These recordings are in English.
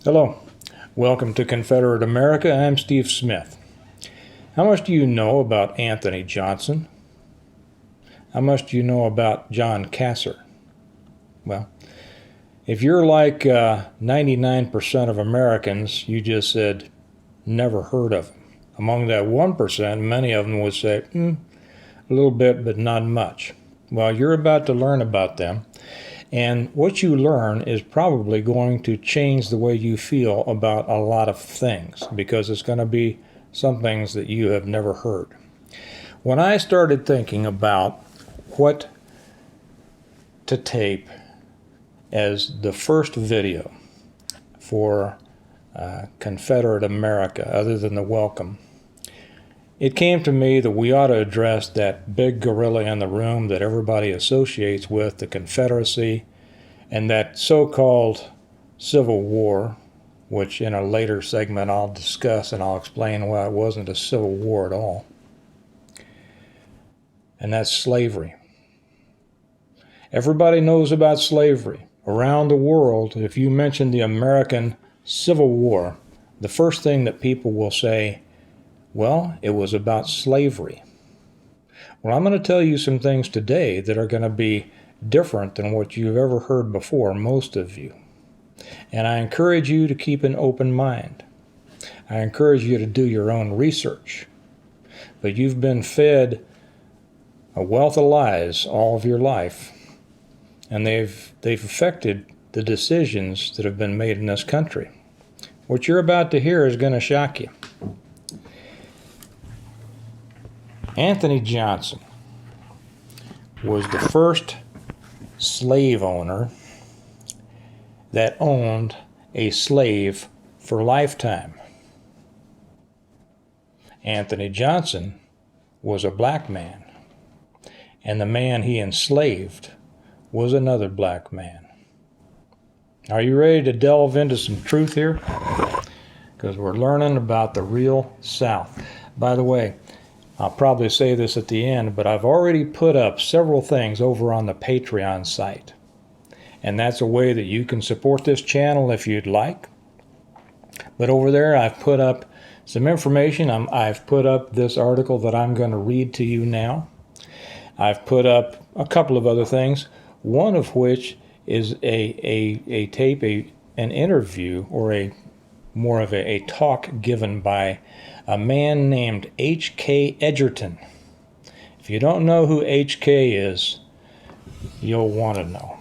Hello, welcome to Confederate America. I'm Steve Smith. How much do you know about Anthony Johnson? How much do you know about John Casser? Well, if you're like 99% of Americans, you just said, never heard of them. Among that 1%, many of them would say, a little bit, but not much. Well, you're about to learn about them. And what you learn is probably going to change the way you feel about a lot of things, because it's going to be some things that you have never heard. When I started thinking about what to tape as the first video for Confederate America, other than the welcome, it came to me that we ought to address that big gorilla in the room that everybody associates with the Confederacy and that so-called Civil War, which in a later segment I'll discuss and I'll explain why it wasn't a civil war at all. And that's slavery. Everybody knows about slavery. Around the world, if you mention the American Civil War, the first thing that people will say, well, it was about slavery. Well, I'm going to tell you some things today that are going to be different than what you've ever heard before, most of you. And I encourage you to keep an open mind. I encourage you to do your own research. But you've been fed a wealth of lies all of your life, and they've affected the decisions that have been made in this country. What you're about to hear is going to shock you. Anthony Johnson was the first slave owner that owned a slave for lifetime. Anthony Johnson was a black man, and the man he enslaved was another black man. Are you ready to delve into some truth here? Because we're learning about the real South. By the way, I'll probably say this at the end, but I've already put up several things over on the Patreon site. And that's a way that you can support this channel if you'd like. But over there I've put up some information. I've put up this article that I'm going to read to you now. I've put up a couple of other things, one of which is a tape, an interview, or more of a talk given by a man named H.K. Edgerton. If you don't know who H.K. is, you'll want to know.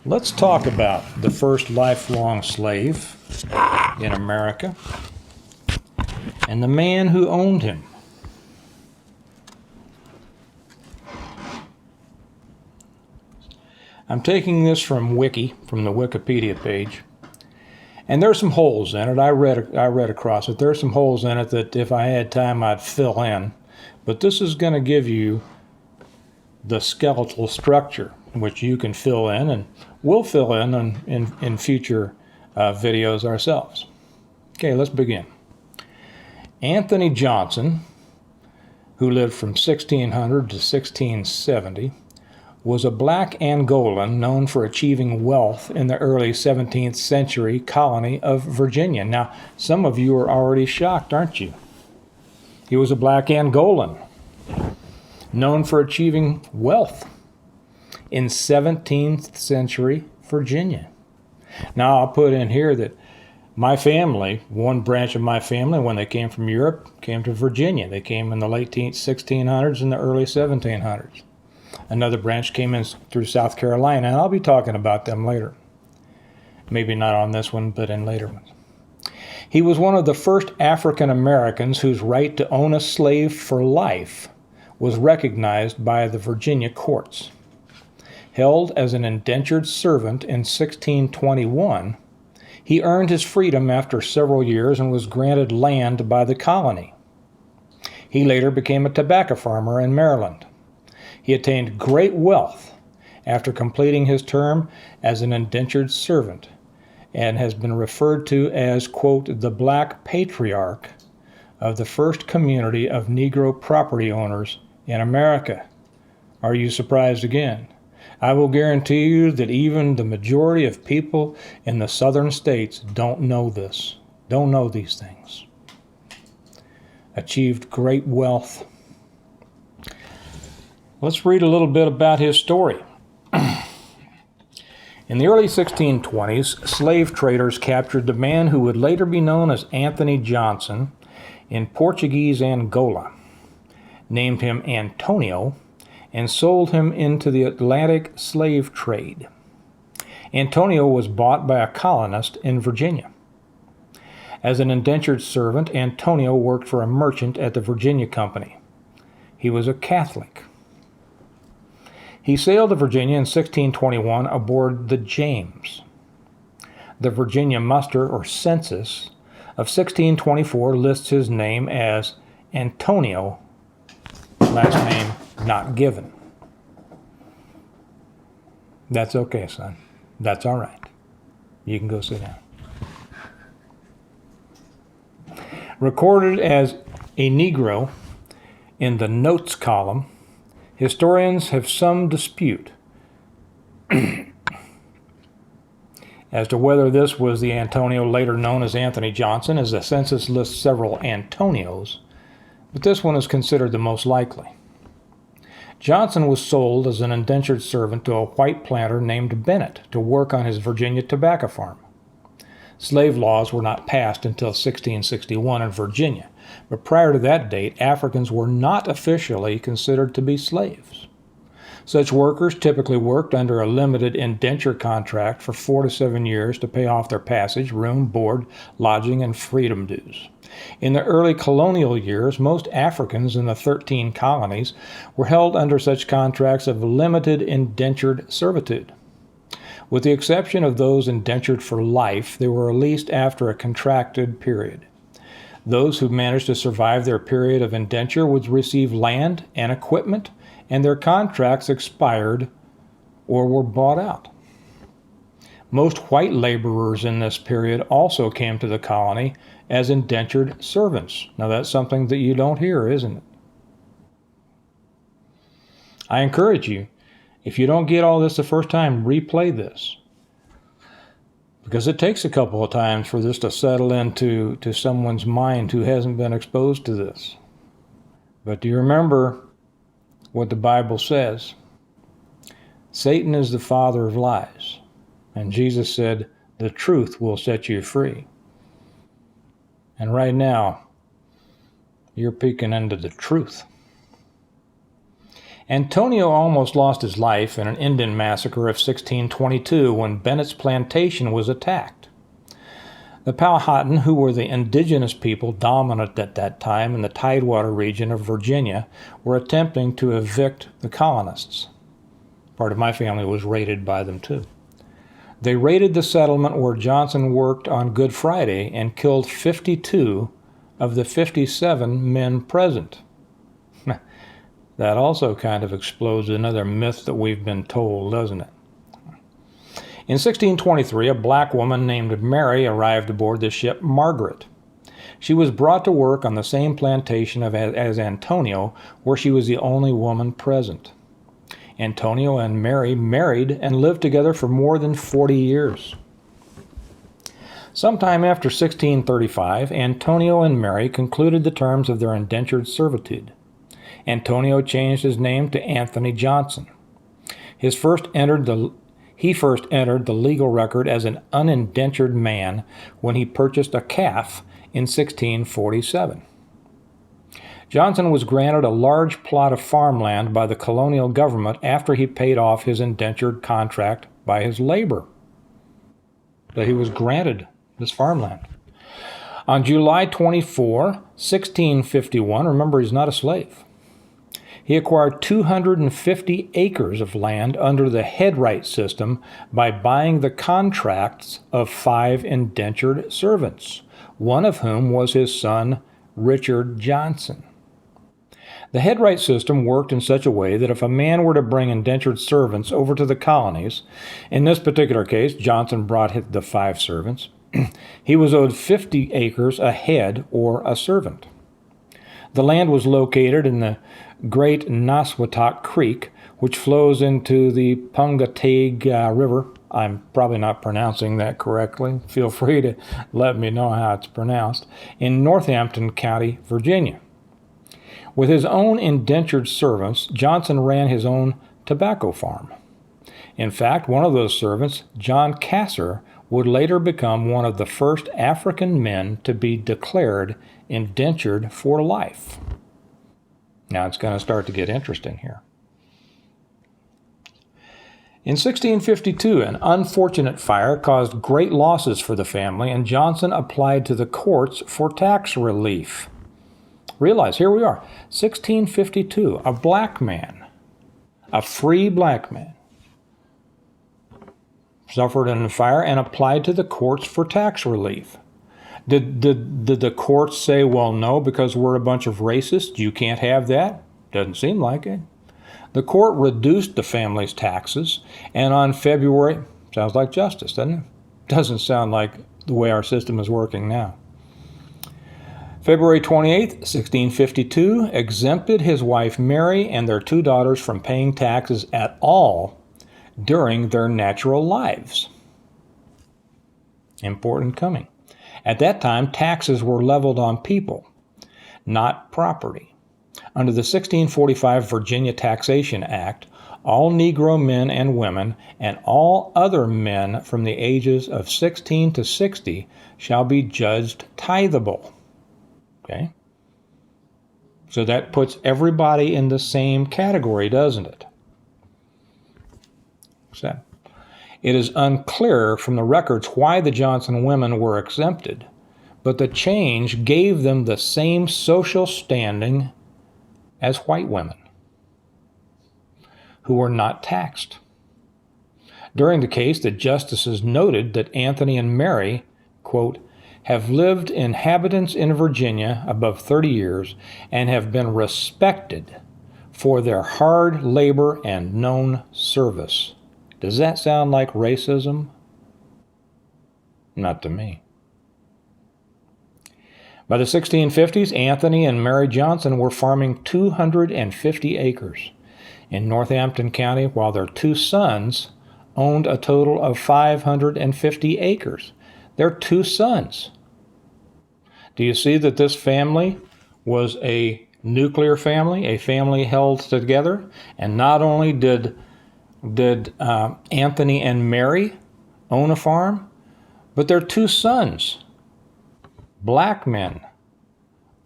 Let's talk about the first lifelong slave in America and the man who owned him. I'm taking this from the Wikipedia page. And there's some holes in it. I read across it. There's some holes in it that if I had time I'd fill in. But this is going to give you the skeletal structure, which you can fill in, and we'll fill in future videos ourselves. Okay, let's begin. Anthony Johnson, who lived from 1600 to 1670, was a black Angolan known for achieving wealth in the early 17th century colony of Virginia. Now, some of you are already shocked, aren't you? He was a black Angolan known for achieving wealth in 17th century Virginia. Now, I'll put in here that my family, one branch of my family, when they came from Europe, came to Virginia. They came in the late 1600s and the early 1700s. Another branch came in through South Carolina, and I'll be talking about them later. Maybe not on this one, but in later ones. He was one of the first African Americans whose right to own a slave for life was recognized by the Virginia courts. Held as an indentured servant in 1621, he earned his freedom after several years and was granted land by the colony. He later became a tobacco farmer in Maryland. He attained great wealth after completing his term as an indentured servant and has been referred to as, quote, the Black Patriarch of the first community of Negro property owners in America. Are you surprised again? I will guarantee you that even the majority of people in the southern states don't know this, don't know these things. Achieved great wealth. Let's read a little bit about his story. In the early 1620s, slave traders captured the man who would later be known as Anthony Johnson in Portuguese Angola, named him Antonio, and sold him into the Atlantic slave trade. Antonio was bought by a colonist in Virginia. As an indentured servant, Antonio worked for a merchant at the Virginia Company. He was a Catholic. He sailed to Virginia in 1621 aboard the James. The Virginia muster, or census, of 1624 lists his name as Antonio, last name not given. That's okay, son. That's all right. You can go sit down. Recorded as a Negro in the notes column, historians have some dispute as to whether this was the Antonio later known as Anthony Johnson, as the census lists several Antonios, but this one is considered the most likely. Johnson was sold as an indentured servant to a white planter named Bennett to work on his Virginia tobacco farm. Slave laws were not passed until 1661 in Virginia, but prior to that date, Africans were not officially considered to be slaves. Such workers typically worked under a limited indenture contract for 4 to 7 years to pay off their passage, room, board, lodging, and freedom dues. In the early colonial years, most Africans in the 13 colonies were held under such contracts of limited indentured servitude. With the exception of those indentured for life, they were released after a contracted period. Those who managed to survive their period of indenture would receive land and equipment, and their contracts expired or were bought out. Most white laborers in this period also came to the colony as indentured servants. Now that's something that you don't hear, isn't it? I encourage you, if you don't get all this the first time, replay this. Because it takes a couple of times for this to settle into someone's mind who hasn't been exposed to this. But do you remember what the Bible says? Satan is the father of lies. And Jesus said, the truth will set you free. And right now, you're peeking into the truth. Antonio almost lost his life in an Indian massacre of 1622 when Bennett's plantation was attacked. The Powhatan, who were the indigenous people dominant at that time in the Tidewater region of Virginia, were attempting to evict the colonists. Part of my family was raided by them too. They raided the settlement where Johnson worked on Good Friday and killed 52 of the 57 men present. That also kind of explodes another myth that we've been told, doesn't it? In 1623, a black woman named Mary arrived aboard the ship Margaret. She was brought to work on the same plantation as Antonio, where she was the only woman present. Antonio and Mary married and lived together for more than 40 years. Sometime after 1635, Antonio and Mary concluded the terms of their indentured servitude. Antonio changed his name to Anthony Johnson. He first entered the legal record as an unindentured man when he purchased a calf in 1647. Johnson was granted a large plot of farmland by the colonial government after he paid off his indentured contract by his labor. But he was granted this farmland. On July 24, 1651, remember he's not a slave, he acquired 250 acres of land under the headright system by buying the contracts of 5 indentured servants, one of whom was his son, Richard Johnson. The headright system worked in such a way that if a man were to bring indentured servants over to the colonies, in this particular case, Johnson brought the 5 servants, he was owed 50 acres a head or a servant. The land was located in the Great Naswatuck Creek, which flows into the Pungatag River. I'm probably not pronouncing that correctly. Feel free to let me know how it's pronounced. In Northampton County, Virginia. With his own indentured servants, Johnson ran his own tobacco farm. In fact, one of those servants, John Casser, would later become one of the first African men to be declared indentured for life. Now it's going to start to get interesting here. In 1652, an unfortunate fire caused great losses for the family, and Johnson applied to the courts for tax relief. Realize, here we are, 1652, a black man, a free black man, suffered in a fire and applied to the courts for tax relief. Did the courts say, well, no, because we're a bunch of racists, you can't have that? Doesn't seem like it. The court reduced the family's taxes, and on February, sounds like justice, doesn't it? Doesn't sound like the way our system is working now. February 28, 1652, exempted his wife Mary and their 2 daughters from paying taxes at all during their natural lives. Important coming. At that time, taxes were leveled on people, not property. Under the 1645 Virginia Taxation Act, all Negro men and women and all other men from the ages of 16 to 60 shall be judged tithable. Okay? So that puts everybody in the same category, doesn't it? So, it is unclear from the records why the Johnson women were exempted, but the change gave them the same social standing as white women, who were not taxed. During the case, the justices noted that Anthony and Mary, quote, have lived inhabitants in Virginia above 30 years and have been respected for their hard labor and known service. Does that sound like racism? Not to me. By the 1650s, Anthony and Mary Johnson were farming 250 acres in Northampton County, while their 2 sons owned a total of 550 acres. Their 2 sons. Do you see that this family was a nuclear family, a family held together? And not only did Anthony and Mary own a farm, but their 2 sons, black men,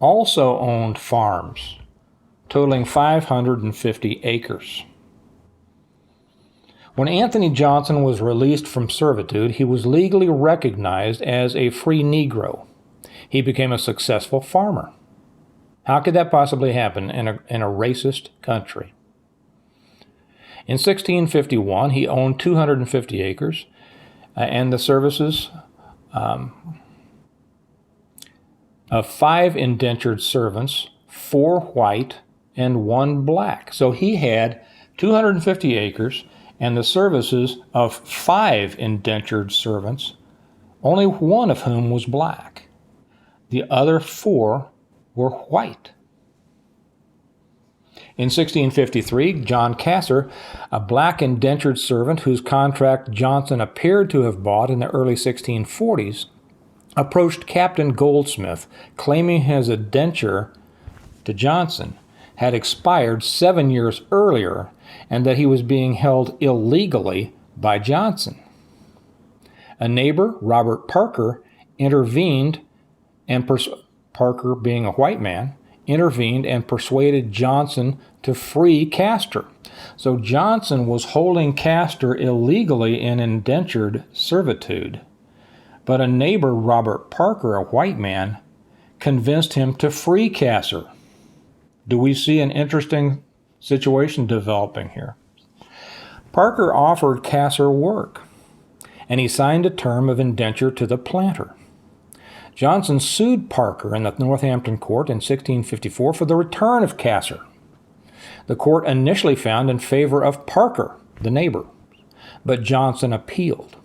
also owned farms, totaling 550 acres. When Anthony Johnson was released from servitude, he was legally recognized as a free Negro. He became a successful farmer. How could that possibly happen in a racist country? In 1651, he owned 250 acres and the services of 5 indentured servants, 4 white and 1 black. So he had 250 acres and the services of 5 indentured servants, only 1 of whom was black. The other 4 were white. In 1653, John Casser, a black indentured servant whose contract Johnson appeared to have bought in the early 1640s, approached Captain Goldsmith, claiming his indenture to Johnson had expired 7 years earlier and that he was being held illegally by Johnson. A neighbor, Robert Parker, intervened, and Parker, being a white man, intervened and persuaded Johnson to free Casser. So Johnson was holding Casser illegally in indentured servitude. But a neighbor, Robert Parker, a white man, convinced him to free Casser. Do we see an interesting situation developing here? Parker offered Casser work, and he signed a term of indenture to the planter. Johnson sued Parker in the Northampton court in 1654 for the return of Casser. The court initially found in favor of Parker, the neighbor, but Johnson appealed.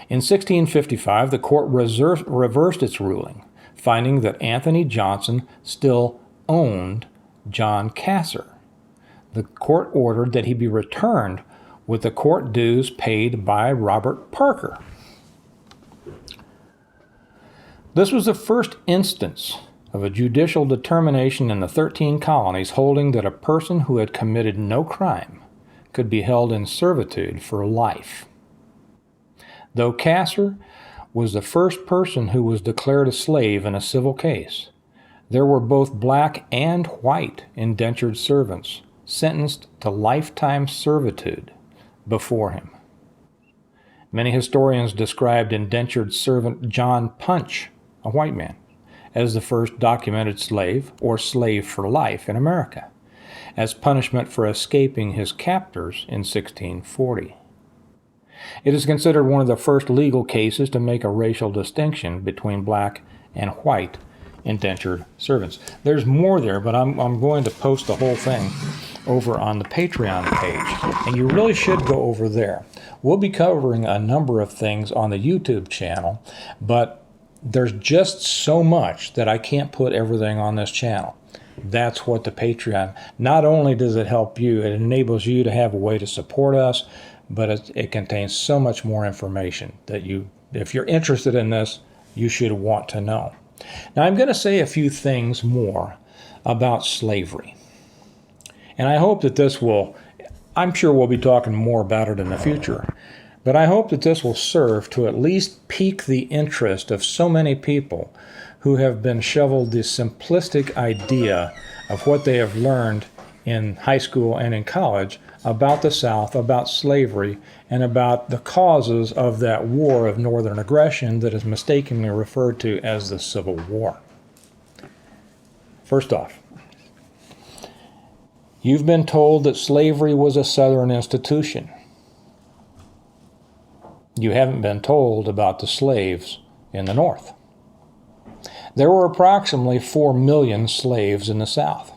In 1655, the court reversed its ruling, finding that Anthony Johnson still owned John Casser. the court ordered that he be returned with the court dues paid by Robert Parker. This was the first instance of a judicial determination in the 13 colonies holding that a person who had committed no crime could be held in servitude for life. Though Casser was the first person who was declared a slave in a civil case, there were both black and white indentured servants sentenced to lifetime servitude before him. Many historians described indentured servant John Punch, a white man, as the first documented slave, or slave for life, in America, as punishment for escaping his captors in 1640. It is considered one of the first legal cases to make a racial distinction between black and white indentured servants. There's more there, but I'm going to post the whole thing over on the Patreon page, and you really should go over there. We'll be covering a number of things on the YouTube channel, but there's just so much that I can't put everything on this channel. That's what the Patreon, not only does it help you, it enables you to have a way to support us, but it contains so much more information that if you're interested in this, you should want to know. Now, I'm going to say a few things more about slavery. And I hope that I'm sure we'll be talking more about it in the future, but I hope that this will serve to at least pique the interest of so many people who have been shoveled the simplistic idea of what they have learned in high school and in college about the South, about slavery, and about the causes of that war of northern aggression that is mistakenly referred to as the Civil War. First off, you've been told that slavery was a Southern institution. You haven't been told about the slaves in the North. There were approximately 4 million slaves in the South.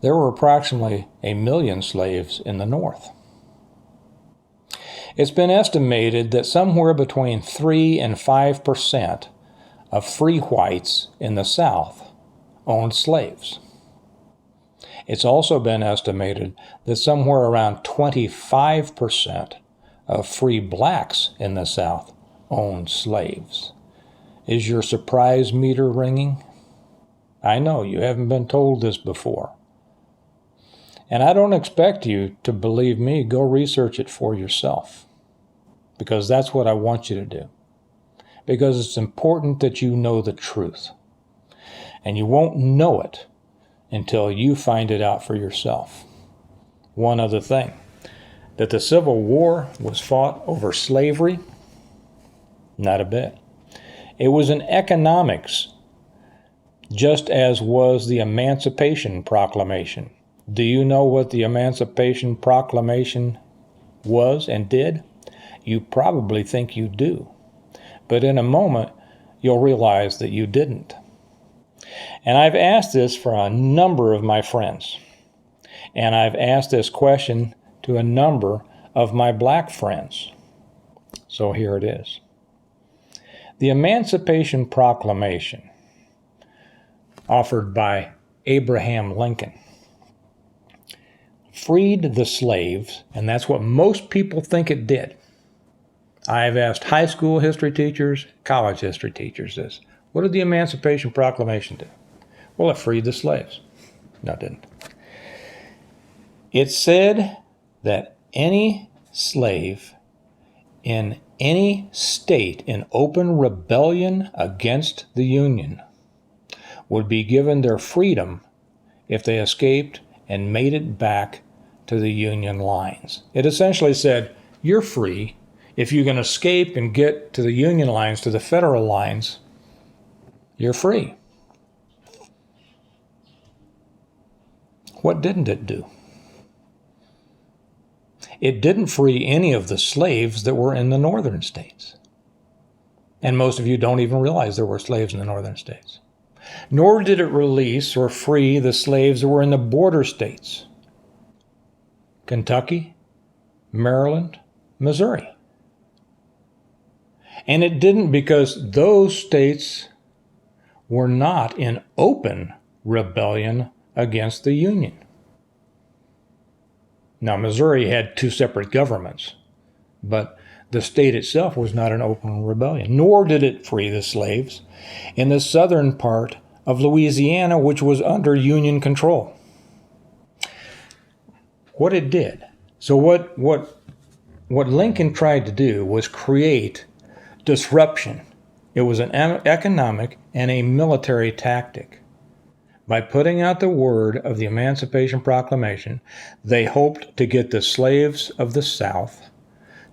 There were approximately 1 million slaves in the North. It's been estimated that somewhere between 3 and 5% of free whites in the South owned slaves. It's also been estimated that somewhere around 25% of free blacks in the South owned slaves. Is your surprise meter ringing? I know you haven't been told this before. And I don't expect you to believe me. Go research it for yourself, because that's what I want you to do. Because it's important that you know the truth. And you won't know it until you find it out for yourself. One other thing, that the Civil War was fought over slavery? Not a bit. It was in economics, just as was the Emancipation Proclamation. Do you know what the Emancipation Proclamation was and did? You probably think you do. But in a moment, you'll realize that you didn't. And I've asked this for a number of my friends. And I've asked this question to a number of my black friends. So here it is. The Emancipation Proclamation, offered by Abraham Lincoln, freed the slaves, and that's what most people think it did. I've asked high school history teachers, college history teachers this. What did the Emancipation Proclamation do? Well, it freed the slaves. No, it didn't. It said that any slave in any state in open rebellion against the Union would be given their freedom if they escaped and made it back to the Union lines. It essentially said, you're free. If you can escape and get to the Union lines, to the federal lines, you're free. What didn't it do? It didn't free any of the slaves that were in the northern states. And most of you don't even realize there were slaves in the northern states. Nor did it release or free the slaves that were in the border states. Kentucky, Maryland, Missouri. And it didn't because those states were not in open rebellion against the Union. Now, Missouri had two separate governments, but the state itself was not an open rebellion, nor did it free the slaves in the southern part of Louisiana, which was under Union control. What it did. So what Lincoln tried to do was create disruption. It was an economic and a military tactic. By putting out the word of the Emancipation Proclamation, they hoped to get the slaves of the South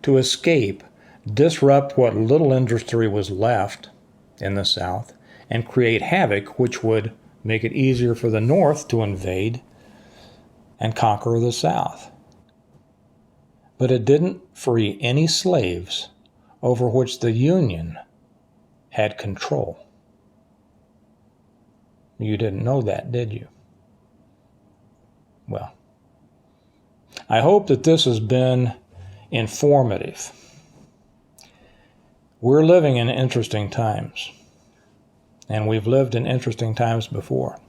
to escape, disrupt what little industry was left in the South, and create havoc, which would make it easier for the North to invade and conquer the South. But it didn't free any slaves over which the Union had control. You didn't know that, did you? Well, I hope that this has been informative. We're living in interesting times, and we've lived in interesting times before.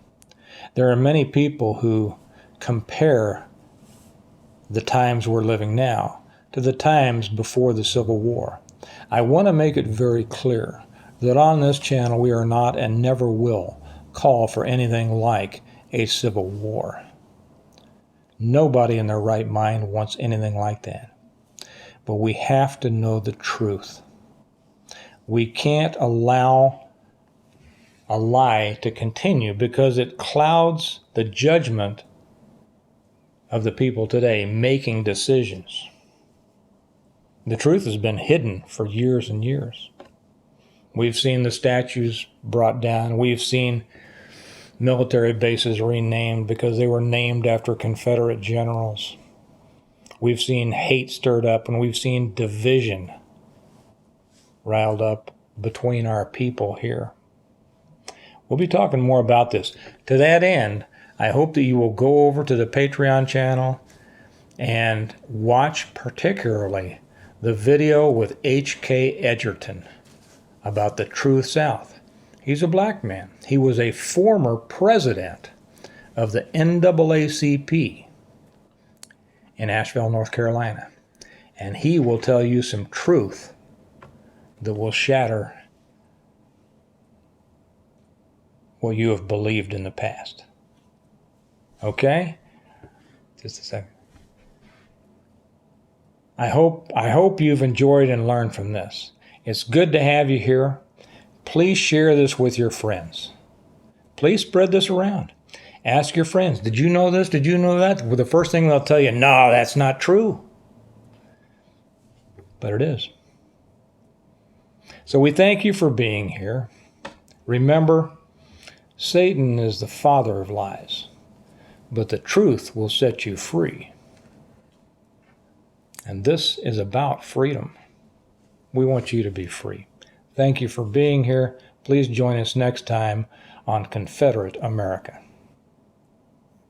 There are many people who compare the times we're living now to the times before the Civil War. I want to make it very clear that on this channel we are not and never will call for anything like a civil war. Nobody in their right mind wants anything like that. But we have to know the truth. We can't allow a lie to continue because it clouds the judgment of the people today making decisions. The truth has been hidden for years and years. We've seen the statues brought down. We've seen military bases renamed because they were named after Confederate generals. We've seen hate stirred up, and we've seen division riled up between our people here. We'll be talking more about this. To that end, I hope that you will go over to the Patreon channel and watch particularly the video with H.K. Edgerton about the Truth South. He's a black man. He was a former president of the NAACP in Asheville, North Carolina. And he will tell you some truth that will shatter what you have believed in the past. Okay? Just a second. I hope you've enjoyed and learned from this. It's good to have you here. Please share this with your friends. Please spread this around. Ask your friends, did you know this? Did you know that? Well, the first thing they'll tell you, no, that's not true. But it is. So we thank you for being here. Remember, Satan is the father of lies, but the truth will set you free. And this is about freedom. We want you to be free. Thank you for being here. Please join us next time on Confederate America.